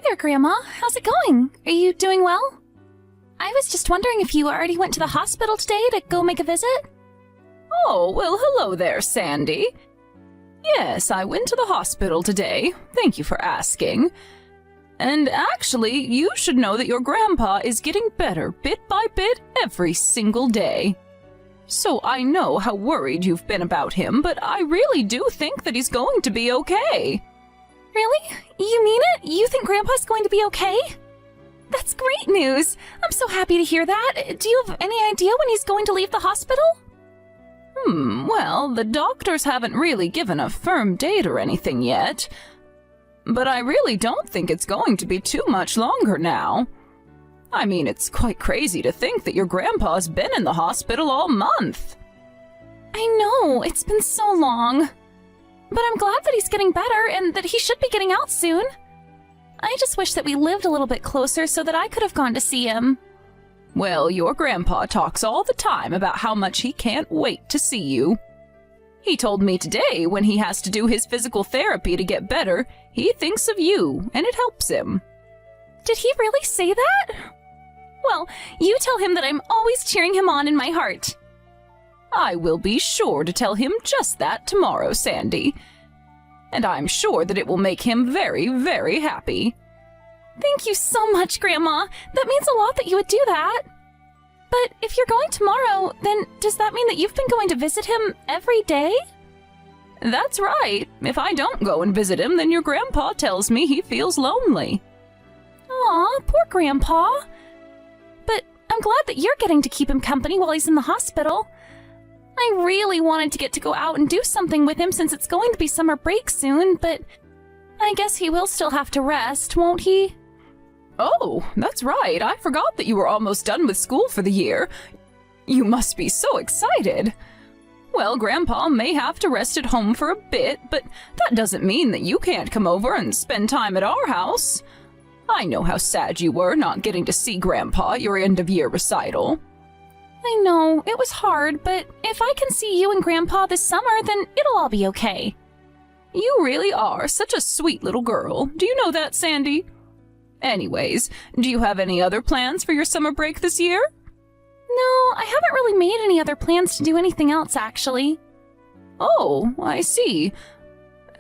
there, Grandma. How's it going? Are you doing well? I was just wondering if you already went to the hospital today to go make a visit? Oh, well, hello there, Sandy. Yes, I went to the hospital today. Thank you for asking. And actually, you should know that your grandpa is getting better bit by bit every single day. So I know how worried you've been about him, but I really do think that he's going to be okay. Really? You mean it? You think Grandpa's going to be okay? That's great news. I'm so happy to hear that. Do you have any idea when he's going to leave the hospital? Well, the doctors haven't really given a firm date or anything yet. But I really don't think it's going to be too much longer now. I mean, it's quite crazy to think that your grandpa's been in the hospital all month. I know, it's been so long. But I'm glad that he's getting better and that he should be getting out soon. I just wish that we lived a little bit closer so that I could have gone to see him. Well, your grandpa talks all the time about how much he can't wait to see you. He told me today when he has to do his physical therapy to get better, he thinks of you, and it helps him. Did he really say that? Well, you tell him that I'm always cheering him on in my heart. I will be sure to tell him just that tomorrow, Sandy. And I'm sure that it will make him very, very happy. Thank you so much, Grandma. That means a lot that you would do that. But if you're going tomorrow, then does that mean that you've been going to visit him every day? That's right. If I don't go and visit him, then your grandpa tells me he feels lonely. Aw, poor Grandpa. But I'm glad that you're getting to keep him company while he's in the hospital. I really wanted to get to go out and do something with him since it's going to be summer break soon, but I guess he will still have to rest, won't he? Oh, that's right. I forgot that you were almost done with school for the year. You must be so excited. Well, Grandpa may have to rest at home for a bit, but that doesn't mean that you can't come over and spend time at our house. I know how sad you were not getting to see Grandpa at your end-of-year recital. I know, it was hard, but if I can see you and Grandpa this summer, then it'll all be okay. You really are such a sweet little girl. Do you know that, Sandy? Anyways, do you have any other plans for your summer break this year? No, I haven't really made any other plans to do anything else, actually. Oh, I see.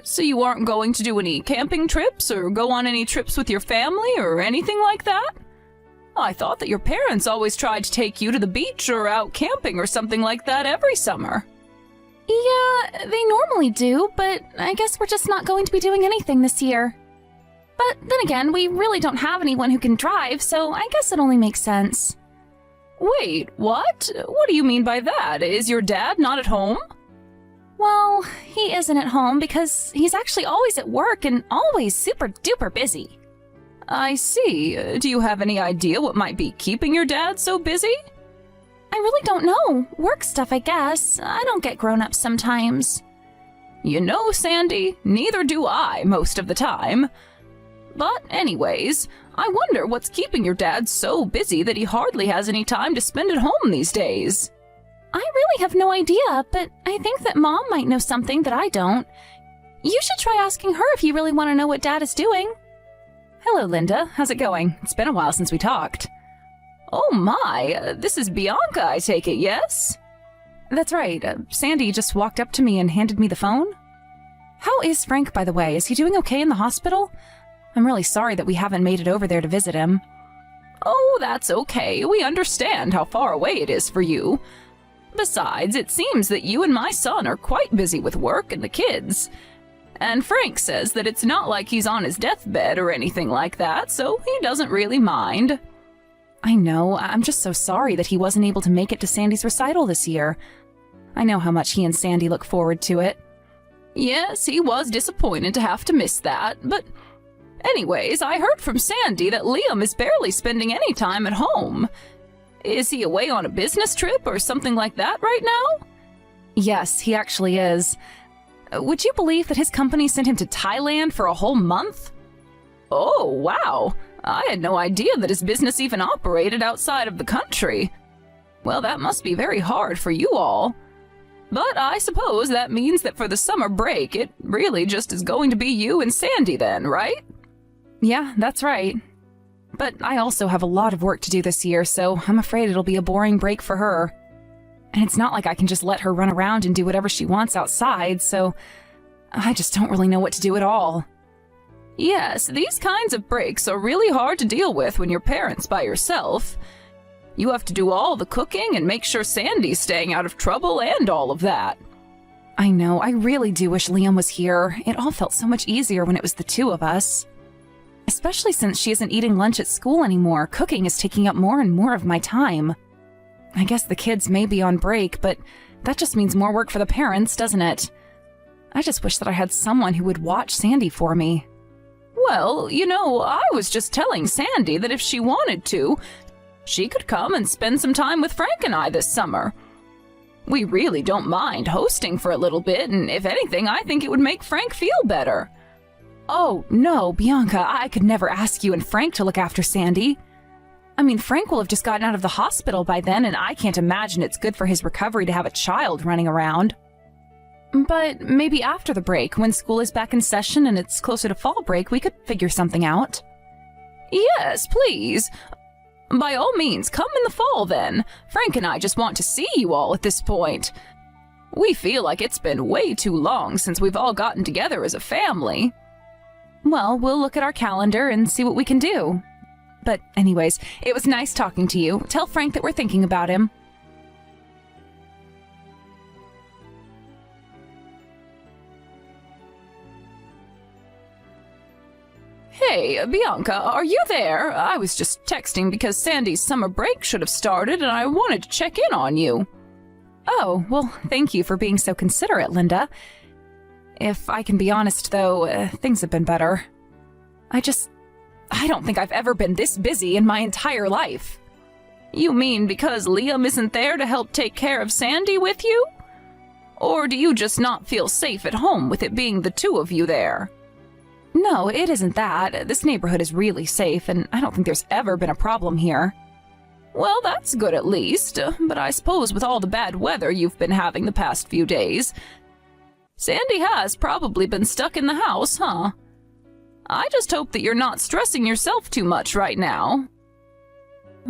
So you aren't going to do any camping trips or go on any trips with your family or anything like that? I thought that your parents always tried to take you to the beach or out camping or something like that every summer. Yeah, they normally do, but I guess we're just not going to be doing anything this year. But then again, we really don't have anyone who can drive, so I guess it only makes sense. Wait, what? What do you mean by that? Is your dad not at home? Well, he isn't at home because he's actually always at work and always super duper busy. I see. Do you have any idea what might be keeping your dad so busy? I really don't know. Work stuff, I guess. I don't get grown up sometimes. You know, Sandy, neither do I most of the time. But anyways, I wonder what's keeping your dad so busy that he hardly has any time to spend at home these days. I really have no idea, but I think that Mom might know something that I don't. You should try asking her if you really want to know what Dad is doing. Hello, Linda. How's it going? It's been a while since we talked. Oh my, this is Bianca, I take it, yes? That's right. Sandy just walked up to me and handed me the phone. How is Frank, by the way? Is he doing okay in the hospital? I'm really sorry that we haven't made it over there to visit him. Oh, that's okay. We understand how far away it is for you. Besides, it seems that you and my son are quite busy with work and the kids. And Frank says that it's not like he's on his deathbed or anything like that, so he doesn't really mind. I know. I'm just so sorry that he wasn't able to make it to Sandy's recital this year. I know how much he and Sandy look forward to it. Yes, he was disappointed to have to miss that, but anyways, I heard from Sandy that Liam is barely spending any time at home. Is he away on a business trip or something like that right now? Yes, he actually is. Would you believe that his company sent him to Thailand for a whole month? Oh, wow. I had no idea that his business even operated outside of the country. Well, that must be very hard for you all. But I suppose that means that for the summer break, it really just is going to be you and Sandy then, right? Yeah, that's right. But I also have a lot of work to do this year, so I'm afraid it'll be a boring break for her. And it's not like I can just let her run around and do whatever she wants outside, so I just don't really know what to do at all. Yes, these kinds of breaks are really hard to deal with when you're parents by yourself. You have to do all the cooking and make sure Sandy's staying out of trouble and all of that. I know, I really do wish Liam was here. It all felt so much easier when it was the two of us. Especially since she isn't eating lunch at school anymore, cooking is taking up more and more of my time. I guess the kids may be on break, but that just means more work for the parents, doesn't it? I just wish that I had someone who would watch Sandy for me. Well, I was just telling Sandy that if she wanted to, she could come and spend some time with Frank and I this summer. We really don't mind hosting for a little bit, and if anything, I think it would make Frank feel better. Oh, no, Bianca, I could never ask you and Frank to look after Sandy. I mean, Frank will have just gotten out of the hospital by then, and I can't imagine it's good for his recovery to have a child running around. But maybe after the break, when school is back in session and it's closer to fall break, we could figure something out. Yes, please. By all means, come in the fall then. Frank and I just want to see you all at this point. We feel like it's been way too long since we've all gotten together as a family. Well, we'll look at our calendar and see what we can do. But anyways, it was nice talking to you. Tell Frank that we're thinking about him. Hey, Bianca, are you there? I was just texting because Sandy's summer break should have started and I wanted to check in on you. Oh, well, thank you for being so considerate, Linda. If I can be honest, though, things have been better. I don't think I've ever been this busy in my entire life. You mean because Liam isn't there to help take care of Sandy with you? Or do you just not feel safe at home with it being the two of you there? No, it isn't that. This neighborhood is really safe, and I don't think there's ever been a problem here. Well, that's good at least, but I suppose with all the bad weather you've been having the past few days, Sandy has probably been stuck in the house, huh? I just hope that you're not stressing yourself too much right now.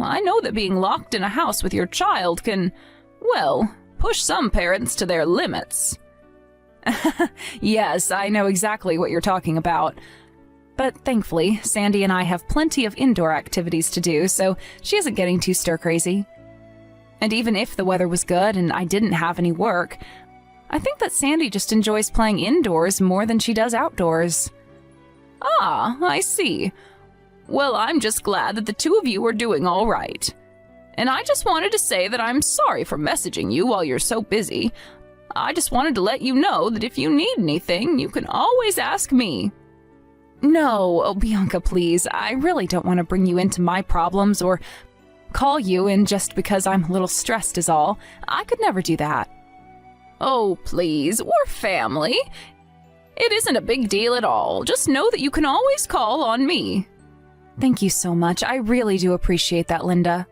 I know that being locked in a house with your child can, well, push some parents to their limits. Yes, I know exactly what you're talking about. But thankfully, Sandy and I have plenty of indoor activities to do, so she isn't getting too stir-crazy. And even if the weather was good and I didn't have any work, I think that Sandy just enjoys playing indoors more than she does outdoors. Ah, I see. Well, I'm just glad that the two of you are doing all right. And I just wanted to say that I'm sorry for messaging you while you're so busy. I just wanted to let you know that if you need anything, you can always ask me. No, oh, Bianca, please. I really don't want to bring you into my problems or call you in just because I'm a little stressed is all. I could never do that. Oh, please, we're family. It isn't a big deal at all. Just know that you can always call on me. Thank you so much. I really do appreciate that, Linda.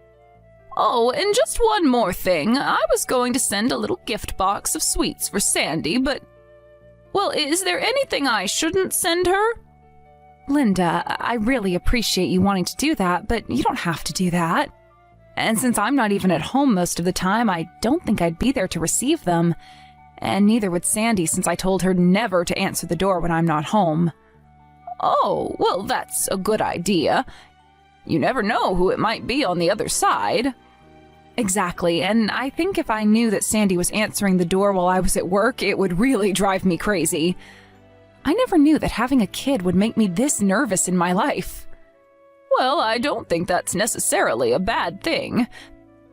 Oh, and just one more thing. I was going to send a little gift box of sweets for Sandy, but... Well, is there anything I shouldn't send her? Linda, I really appreciate you wanting to do that, but you don't have to do that. And since I'm not even at home most of the time, I don't think I'd be there to receive them. And neither would Sandy, since I told her never to answer the door when I'm not home. Oh, well, that's a good idea. You never know who it might be on the other side. Exactly, and I think if I knew that Sandy was answering the door while I was at work, it would really drive me crazy. I never knew that having a kid would make me this nervous in my life. Well, I don't think that's necessarily a bad thing.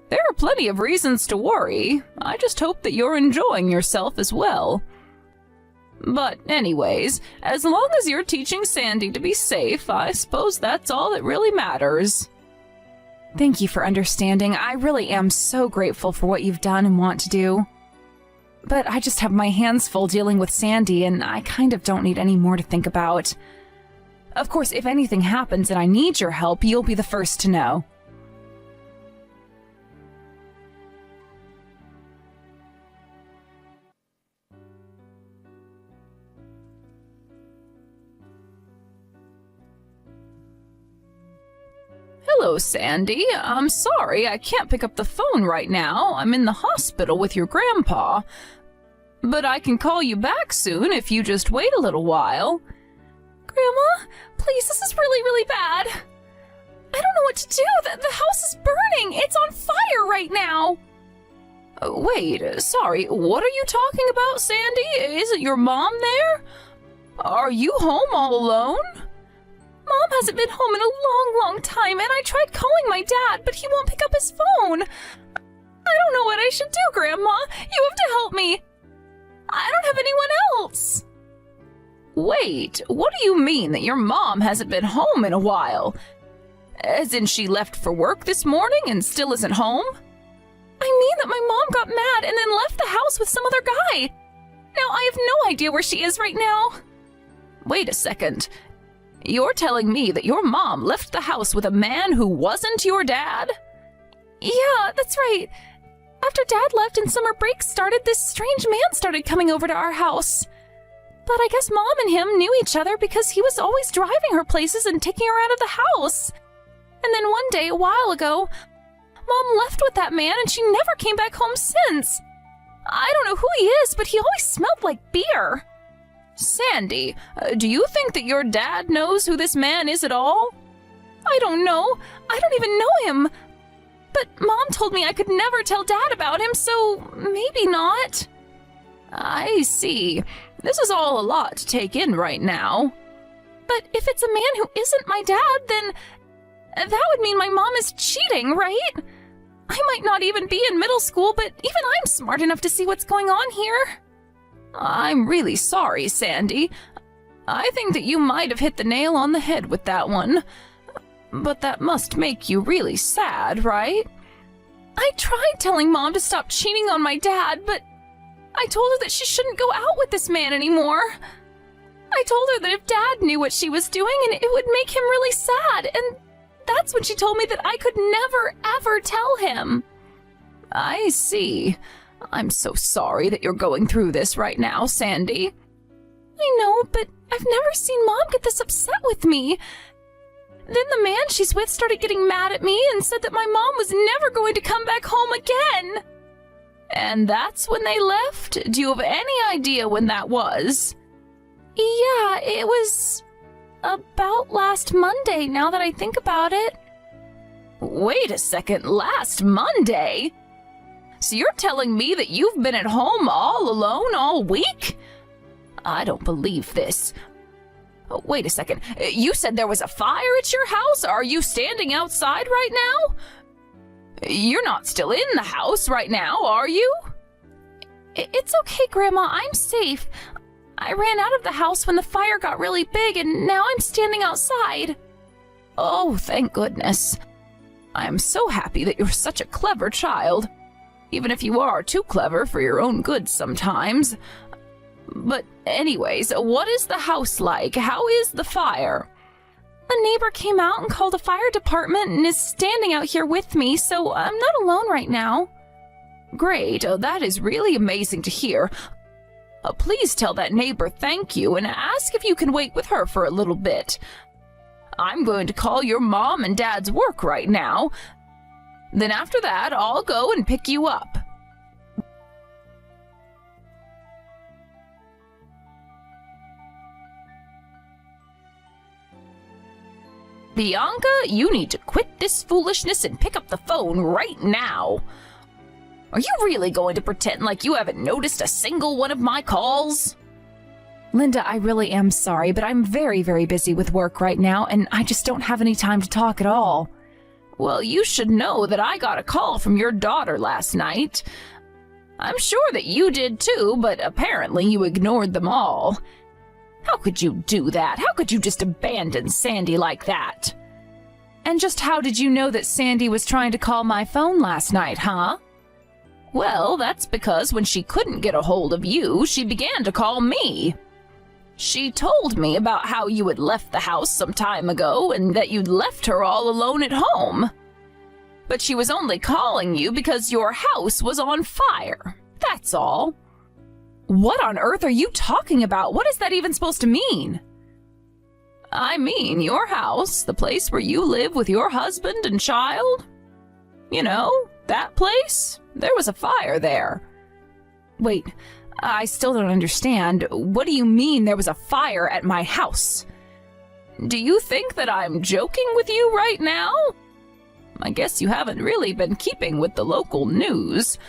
There are plenty of reasons to worry. I just hope that you're enjoying yourself as well. But anyways, as long as you're teaching Sandy to be safe, I suppose that's all that really matters. Thank you for understanding. I really am so grateful for what you've done and want to do. But I just have my hands full dealing with Sandy, and I kind of don't need any more to think about. Of course, if anything happens and I need your help, you'll be the first to know. Hello, Sandy. I'm sorry I can't pick up the phone right now. I'm in the hospital with your grandpa. But I can call you back soon if you just wait a little while. Grandma, please, this is really, really bad. I don't know what to do. The house is burning. It's on fire right now. Wait, sorry, what are you talking about, Sandy? Isn't your mom there? Are you home all alone? Mom hasn't been home in a long, long time, and I tried calling my dad, but he won't pick up his phone. I don't know what I should do, Grandma. You have to help me. I don't have anyone else. Wait, what do you mean that your mom hasn't been home in a while? As in she left for work this morning and still isn't home? I mean that my mom got mad and then left the house with some other guy. Now I have no idea where she is right now. Wait a second. You're telling me that your mom left the house with a man who wasn't your dad? Yeah, that's right. After Dad left and summer break started, this strange man started coming over to our house. But I guess Mom and him knew each other because he was always driving her places and taking her out of the house. And then one day, a while ago, Mom left with that man and she never came back home since. I don't know who he is, but he always smelled like beer. Sandy, do you think that your dad knows who this man is at all? I don't know. I don't even know him. But Mom told me I could never tell Dad about him, so maybe not. I see. This is all a lot to take in right now. But if it's a man who isn't my dad, then that would mean my mom is cheating, right? I might not even be in middle school, but even I'm smart enough to see what's going on here. I'm really sorry, Sandy. I think that you might have hit the nail on the head with that one. But that must make you really sad, right? I tried telling Mom to stop cheating on my dad, but I told her that she shouldn't go out with this man anymore. I told her that if Dad knew what she was doing, and it would make him really sad, and that's when she told me that I could never, ever tell him. I see. I'm so sorry that you're going through this right now, Sandy. I know, but I've never seen Mom get this upset with me. Then the man she's with started getting mad at me and said that my mom was never going to come back home again. And that's when they left? Do you have any idea when that was? Yeah, it was about last Monday, now that I think about it. Wait a second, last Monday? So you're telling me that you've been at home all alone all week? I don't believe this. Oh, wait a second. You said there was a fire at your house? Are you standing outside right now? You're not still in the house right now, are you? It's okay, Grandma. I'm safe. I ran out of the house when the fire got really big, and now I'm standing outside. Oh, thank goodness. I am so happy that you're such a clever child, even if you are too clever for your own good sometimes. But anyways, what is the house like? How is the fire? A neighbor came out and called the fire department and is standing out here with me, so I'm not alone right now. Great, that is really amazing to hear. Please tell that neighbor thank you and ask if you can wait with her for a little bit. I'm going to call your mom and dad's work right now. Then after that, I'll go and pick you up. Bianca, you need to quit this foolishness and pick up the phone right now. Are you really going to pretend like you haven't noticed a single one of my calls? Linda, I really am sorry, but I'm very, very busy with work right now, and I just don't have any time to talk at all. Well, you should know that I got a call from your daughter last night. I'm sure that you did too, but apparently you ignored them all. How could you do that? How could you just abandon Sandy like that? And just how did you know that Sandy was trying to call my phone last night, huh? Well, that's because when she couldn't get a hold of you, she began to call me. She told me about how you had left the house some time ago and that you'd left her all alone at home. But she was only calling you because your house was on fire. That's all. What on earth are you talking about? What is that even supposed to mean? I mean, your house, the place where you live with your husband and child. You know, that place? There was a fire there. Wait, I still don't understand. What do you mean there was a fire at my house? Do you think that I'm joking with you right now? I guess you haven't really been keeping with the local news.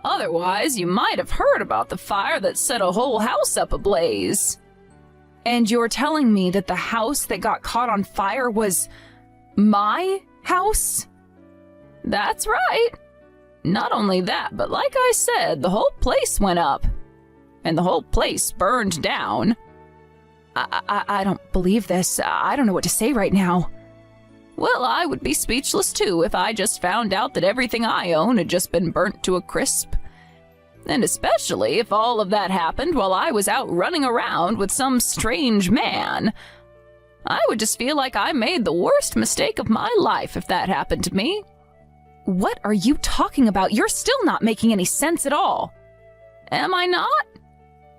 Otherwise, you might have heard about the fire that set a whole house up ablaze. And you're telling me that the house that got caught on fire was my house? That's right. Not only that, but like I said, the whole place went up. And the whole place burned down. I don't believe this. I don't know what to say right now. Well, I would be speechless too if I just found out that everything I own had just been burnt to a crisp. And especially if all of that happened while I was out running around with some strange man. I would just feel like I made the worst mistake of my life if that happened to me. What are you talking about? You're still not making any sense at all. Am I not?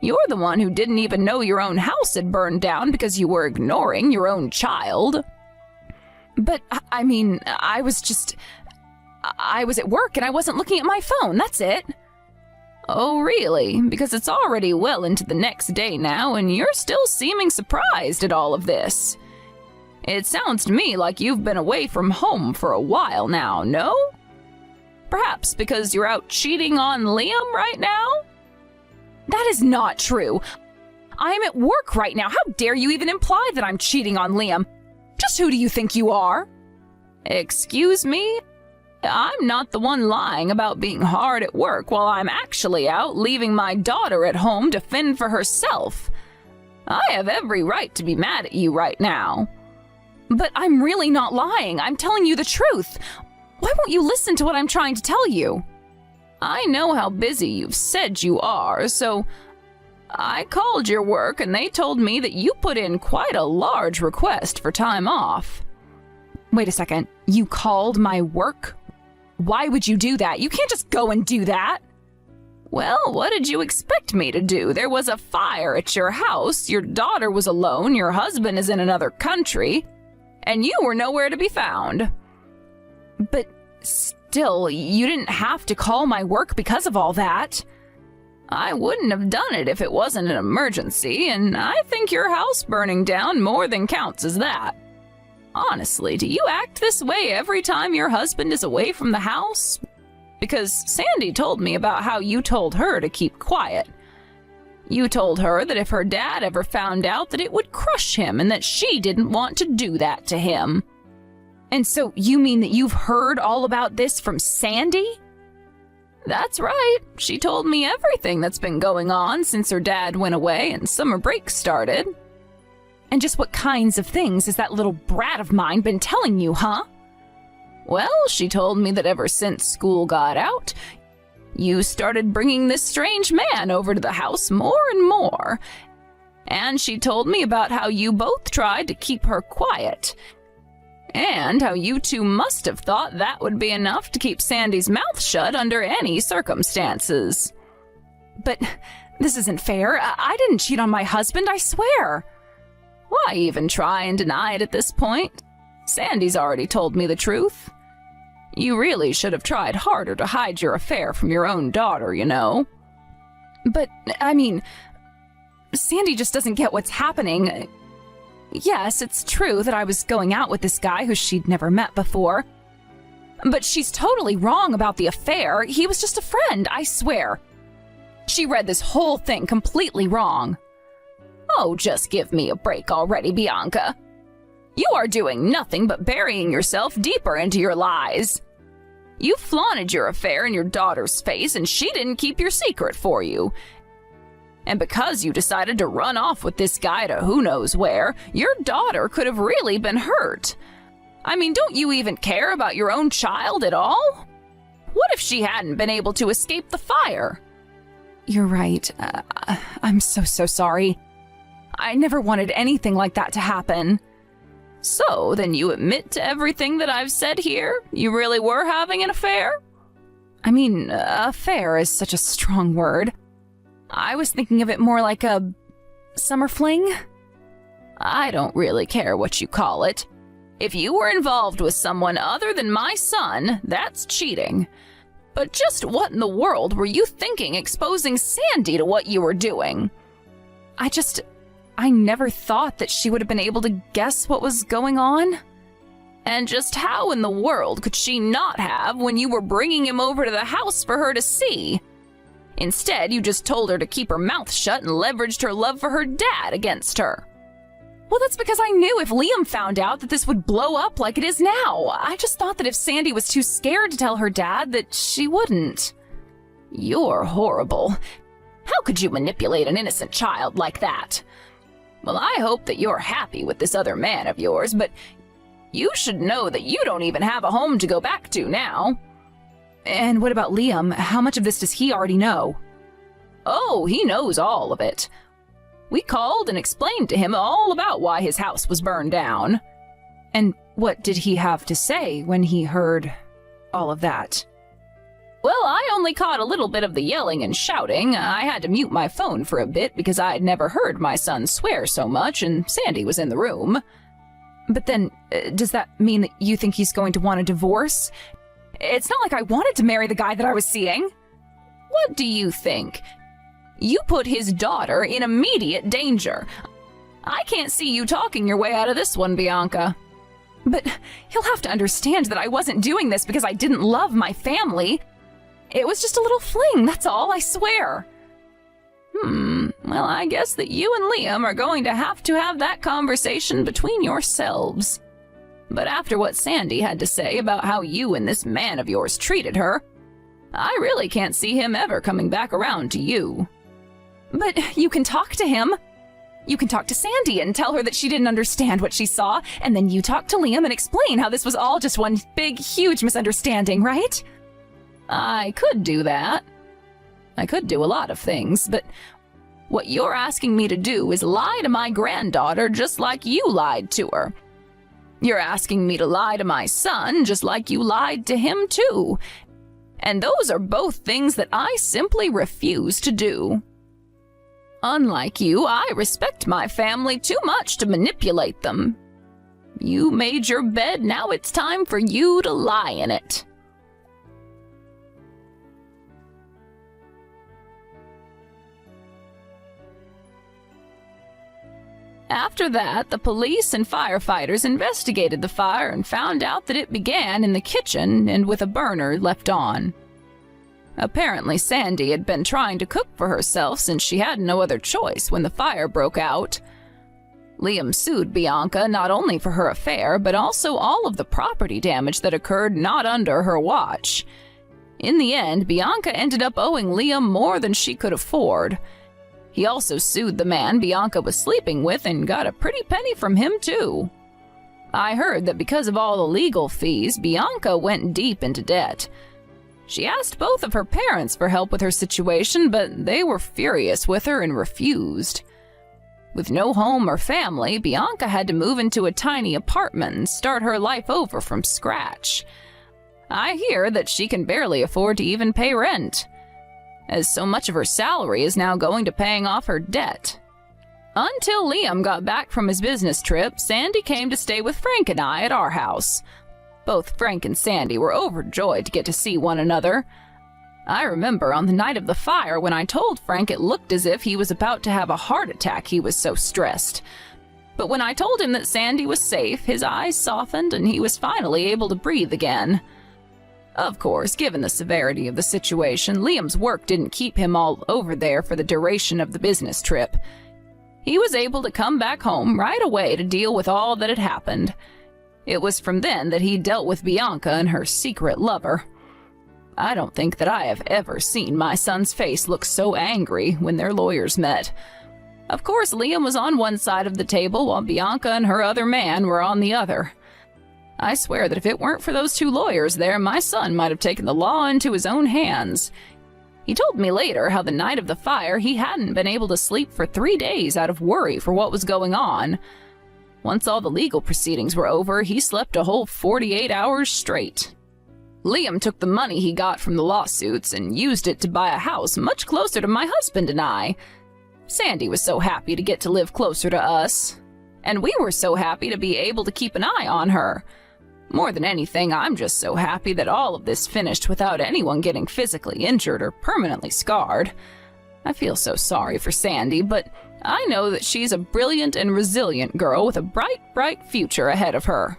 You're the one who didn't even know your own house had burned down because you were ignoring your own child. But, I mean, I was at work and I wasn't looking at my phone, that's it. Oh, really? Because it's already well into the next day now, and you're still seeming surprised at all of this. It sounds to me like you've been away from home for a while now, no? Perhaps because you're out cheating on Liam right now? That is not true. I am at work right now. How dare you even imply that I'm cheating on Liam? Just who do you think you are? Excuse me? I'm not the one lying about being hard at work while I'm actually out leaving my daughter at home to fend for herself. I have every right to be mad at you right now. But I'm really not lying. I'm telling you the truth. Why won't you listen to what I'm trying to tell you? I know how busy you've said you are, so I called your work and they told me that you put in quite a large request for time off. Wait a second. You called my work? Why would you do that? You can't just go and do that. Well, what did you expect me to do? There was a fire at your house, your daughter was alone, your husband is in another country, and you were nowhere to be found. But still, you didn't have to call my work because of all that. I wouldn't have done it if it wasn't an emergency, and I think your house burning down more than counts as that. Honestly, do you act this way every time your husband is away from the house? Because Sandy told me about how you told her to keep quiet. You told her that if her dad ever found out that it would crush him and that she didn't want to do that to him. And so you mean that you've heard all about this from Sandy? That's right. She told me everything that's been going on since her dad went away and summer break started. And just what kinds of things has that little brat of mine been telling you, huh? Well, she told me that ever since school got out, you started bringing this strange man over to the house more and more. And she told me about how you both tried to keep her quiet. And how you two must have thought that would be enough to keep Sandy's mouth shut under any circumstances. But this isn't fair. I didn't cheat on my husband, I swear. Why even try and deny it at this point? Sandy's already told me the truth. You really should have tried harder to hide your affair from your own daughter, you know. But, I mean, Sandy just doesn't get what's happening. Yes, it's true that I was going out with this guy who she'd never met before. But she's totally wrong about the affair. He was just a friend, I swear. She read this whole thing completely wrong. Oh, just give me a break already, Bianca. You are doing nothing but burying yourself deeper into your lies. You flaunted your affair in your daughter's face, and she didn't keep your secret for you. And because you decided to run off with this guy to who knows where, your daughter could have really been hurt. I mean, don't you even care about your own child at all? What if she hadn't been able to escape the fire? You're right. I'm so sorry. I never wanted anything like that to happen. So, then you admit to everything that I've said here? You really were having an affair? I mean, affair is such a strong word. I was thinking of it more like a summer fling. I don't really care what you call it. If you were involved with someone other than my son, that's cheating. But just what in the world were you thinking exposing Sandy to what you were doing? I never thought that she would have been able to guess what was going on. And just how in the world could she not have when you were bringing him over to the house for her to see? Instead, you just told her to keep her mouth shut and leveraged her love for her dad against her. Well, that's because I knew if Liam found out that this would blow up like it is now. I just thought that if Sandy was too scared to tell her dad, that she wouldn't. You're horrible. How could you manipulate an innocent child like that? Well, I hope that you're happy with this other man of yours, but you should know that you don't even have a home to go back to now. And what about Liam? How much of this does he already know? Oh, he knows all of it. We called and explained to him all about why his house was burned down. And what did he have to say when he heard all of that? Well, I only caught a little bit of the yelling and shouting. I had to mute my phone for a bit because I'd never heard my son swear so much, and Sandy was in the room. But then, does that mean that you think he's going to want a divorce? It's not like I wanted to marry the guy that I was seeing. What do you think? You put his daughter in immediate danger. I can't see you talking your way out of this one, Bianca. But he'll have to understand that I wasn't doing this because I didn't love my family. It was just a little fling, that's all, I swear. Well, I guess that you and Liam are going to have that conversation between yourselves. But after what Sandy had to say about how you and this man of yours treated her, I really can't see him ever coming back around to you. But you can talk to him. You can talk to Sandy and tell her that she didn't understand what she saw, and then you talk to Liam and explain how this was all just one big, huge misunderstanding, right? I could do that. I could do a lot of things, but what you're asking me to do is lie to my granddaughter just like you lied to her. You're asking me to lie to my son just like you lied to him too. And those are both things that I simply refuse to do. Unlike you, I respect my family too much to manipulate them. You made your bed, now it's time for you to lie in it. After that, the police and firefighters investigated the fire and found out that it began in the kitchen and with a burner left on. Apparently, Sandy had been trying to cook for herself since she had no other choice when the fire broke out. Liam sued Bianca not only for her affair, but also all of the property damage that occurred not under her watch. In the end, Bianca ended up owing Liam more than she could afford. He also sued the man Bianca was sleeping with and got a pretty penny from him, too. I heard that because of all the legal fees, Bianca went deep into debt. She asked both of her parents for help with her situation, but they were furious with her and refused. With no home or family, Bianca had to move into a tiny apartment and start her life over from scratch. I hear that she can barely afford to even pay rent, as so much of her salary is now going to paying off her debt. Until Liam got back from his business trip, Sandy came to stay with Frank and I at our house. Both Frank and Sandy were overjoyed to get to see one another. I remember on the night of the fire when I told Frank it looked as if he was about to have a heart attack, he was so stressed. But when I told him that Sandy was safe, his eyes softened and he was finally able to breathe again. Of course, given the severity of the situation, Liam's work didn't keep him all over there for the duration of the business trip. He was able to come back home right away to deal with all that had happened. It was from then that he dealt with Bianca and her secret lover. I don't think that I have ever seen my son's face look so angry when their lawyers met. Of course, Liam was on one side of the table while Bianca and her other man were on the other. I swear that if it weren't for those two lawyers there, my son might have taken the law into his own hands. He told me later how the night of the fire he hadn't been able to sleep for 3 days out of worry for what was going on. Once all the legal proceedings were over, he slept a whole 48 hours straight. Liam took the money he got from the lawsuits and used it to buy a house much closer to my husband and I. Sandy was so happy to get to live closer to us. And we were so happy to be able to keep an eye on her. More than anything, I'm just so happy that all of this finished without anyone getting physically injured or permanently scarred. I feel so sorry for Sandy, but I know that she's a brilliant and resilient girl with a bright, bright future ahead of her.